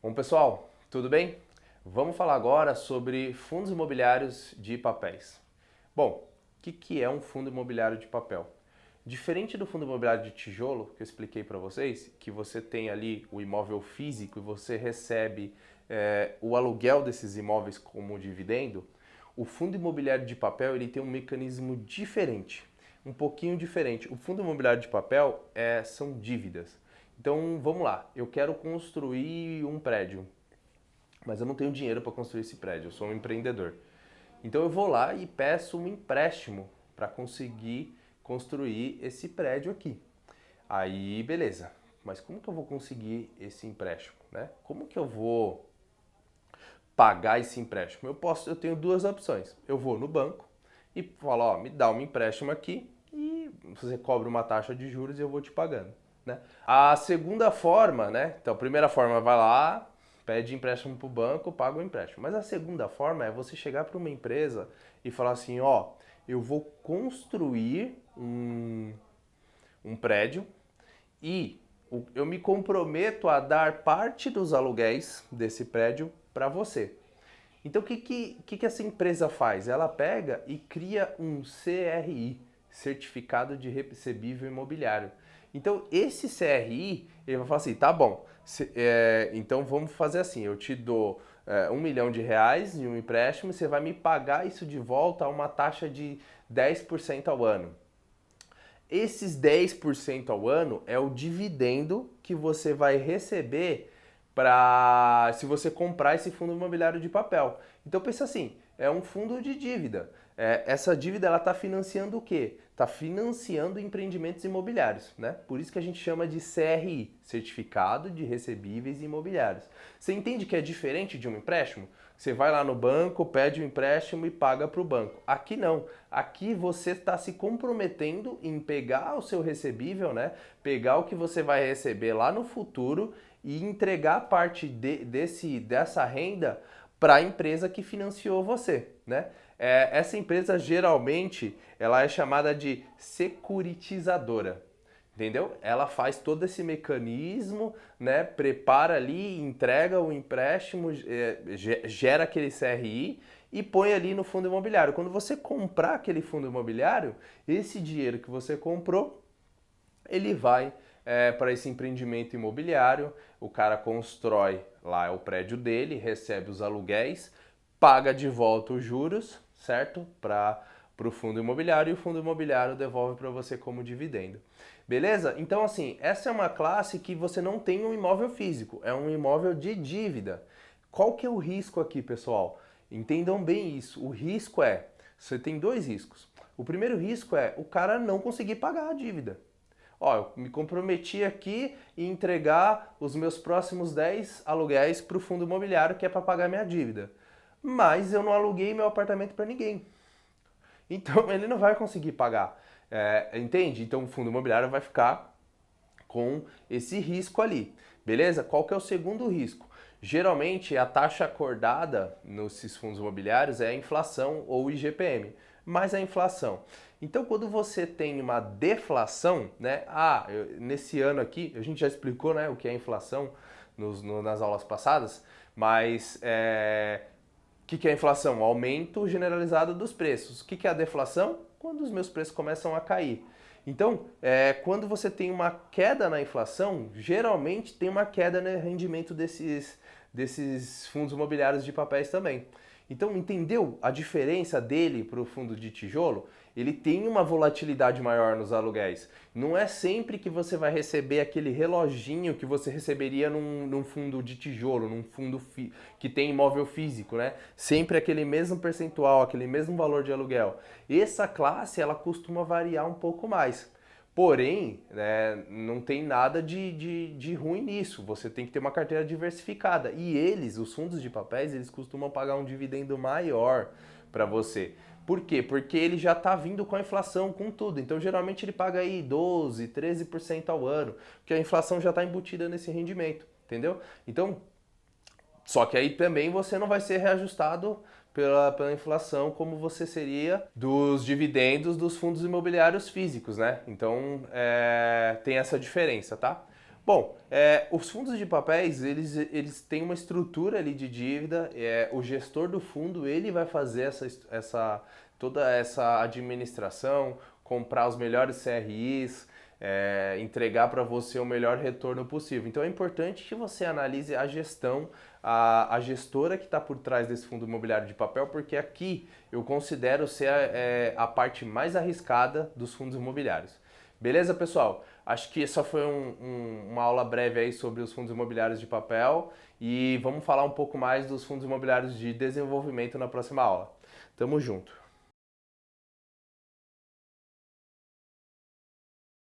Bom, pessoal, tudo bem? Vamos falar agora sobre fundos imobiliários de papéis. Bom, o que é um fundo imobiliário de papel? Diferente do fundo imobiliário de tijolo, que eu expliquei para vocês, que você tem ali o imóvel físico e você recebe o aluguel desses imóveis como dividendo, o fundo imobiliário de papel ele tem um mecanismo diferente, um pouquinho diferente. O fundo imobiliário de papel são dívidas. Então vamos lá, eu quero construir um prédio, mas eu não tenho dinheiro para construir esse prédio, eu sou um empreendedor. Então eu vou lá e peço um empréstimo para conseguir construir esse prédio aqui. Aí, beleza. Mas como que eu vou conseguir esse empréstimo, né? Como que eu vou pagar esse empréstimo? Eu tenho duas opções. Eu vou no banco e falo, ó, me dá um empréstimo aqui e você cobra uma taxa de juros e eu vou te pagando, né? A segunda forma, né? Então, a primeira forma vai lá, pede empréstimo para o banco, paga o empréstimo. Mas a segunda forma é você chegar para uma empresa e falar assim, ó, eu vou construir um prédio e eu me comprometo a dar parte dos aluguéis desse prédio para você. Então, o que essa empresa faz? Ela pega e cria um CRI, Certificado de Recebível Imobiliário. Então, esse CRI, ele vai falar assim, tá bom, então vamos fazer assim, eu te dou R$ 1 milhão de um empréstimo e você vai me pagar isso de volta a uma taxa de 10% ao ano. Esses 10% ao ano é o dividendo que você vai receber para se você comprar esse fundo imobiliário de papel. Então pensa assim, é um fundo de dívida. Essa dívida ela está financiando o quê? Está financiando empreendimentos imobiliários, né? Por isso que a gente chama de CRI, Certificado de Recebíveis Imobiliários. Você entende que é diferente de um empréstimo? Você vai lá no banco, pede um empréstimo e paga para o banco. Aqui não. Aqui você está se comprometendo em pegar o seu recebível, né? Pegar o que você vai receber lá no futuro e entregar parte dessa renda para a empresa que financiou você, né? Essa empresa geralmente ela é chamada de securitizadora. Entendeu? Ela faz todo esse mecanismo, né? Prepara ali, entrega o empréstimo, gera aquele CRI e põe ali no fundo imobiliário. Quando você comprar aquele fundo imobiliário, esse dinheiro que você comprou, ele vai para esse empreendimento imobiliário, o cara constrói lá o prédio dele, recebe os aluguéis, paga de volta os juros, certo? Para o fundo imobiliário e o fundo imobiliário devolve para você como dividendo. Beleza? Então, assim, essa é uma classe que você não tem um imóvel físico, é um imóvel de dívida. Qual que é o risco aqui, pessoal? Entendam bem isso. O risco você tem dois riscos. O primeiro risco é o cara não conseguir pagar a dívida. Ó, eu me comprometi aqui em entregar os meus próximos 10 aluguéis para o fundo imobiliário que é para pagar minha dívida. Mas eu não aluguei meu apartamento para ninguém. Então ele não vai conseguir pagar. Entende? Então o fundo imobiliário vai ficar com esse risco ali. Beleza? Qual que é o segundo risco? Geralmente a taxa acordada nesses fundos imobiliários é a inflação ou o IGPM, mais a inflação. Então, quando você tem uma deflação, né? Nesse ano aqui, a gente já explicou, né, o que é inflação nas aulas passadas, mas que é a inflação? O aumento generalizado dos preços. O que é a deflação? Quando os meus preços começam a cair. Então, quando você tem uma queda na inflação, geralmente tem uma queda no rendimento desses fundos imobiliários de papéis também. Então, entendeu a diferença dele para o fundo de tijolo? Ele tem uma volatilidade maior nos aluguéis. Não é sempre que você vai receber aquele reloginho que você receberia num fundo de tijolo, num fundo que tem imóvel físico, né? Sempre aquele mesmo percentual, aquele mesmo valor de aluguel. Essa classe, ela costuma variar um pouco mais. Porém, né, não tem nada de ruim nisso. Você tem que ter uma carteira diversificada. E os fundos de papéis, eles costumam pagar um dividendo maior para você. Por quê? Porque ele já está vindo com a inflação, com tudo. Então, geralmente, ele paga aí 12, 13% ao ano, porque a inflação já está embutida nesse rendimento, entendeu? Então, só que aí também você não vai ser reajustado pela inflação como você seria dos dividendos dos fundos imobiliários físicos, né? Então tem essa diferença, tá? Bom, os fundos de papéis, eles têm uma estrutura ali de dívida, o gestor do fundo, ele vai fazer toda essa administração, comprar os melhores CRIs, entregar para você o melhor retorno possível. Então é importante que você analise a gestão, a gestora que está por trás desse fundo imobiliário de papel, porque aqui eu considero ser a parte mais arriscada dos fundos imobiliários. Beleza, pessoal? Acho que essa foi uma aula breve aí sobre os fundos imobiliários de papel e vamos falar um pouco mais dos fundos imobiliários de desenvolvimento na próxima aula. Tamo junto!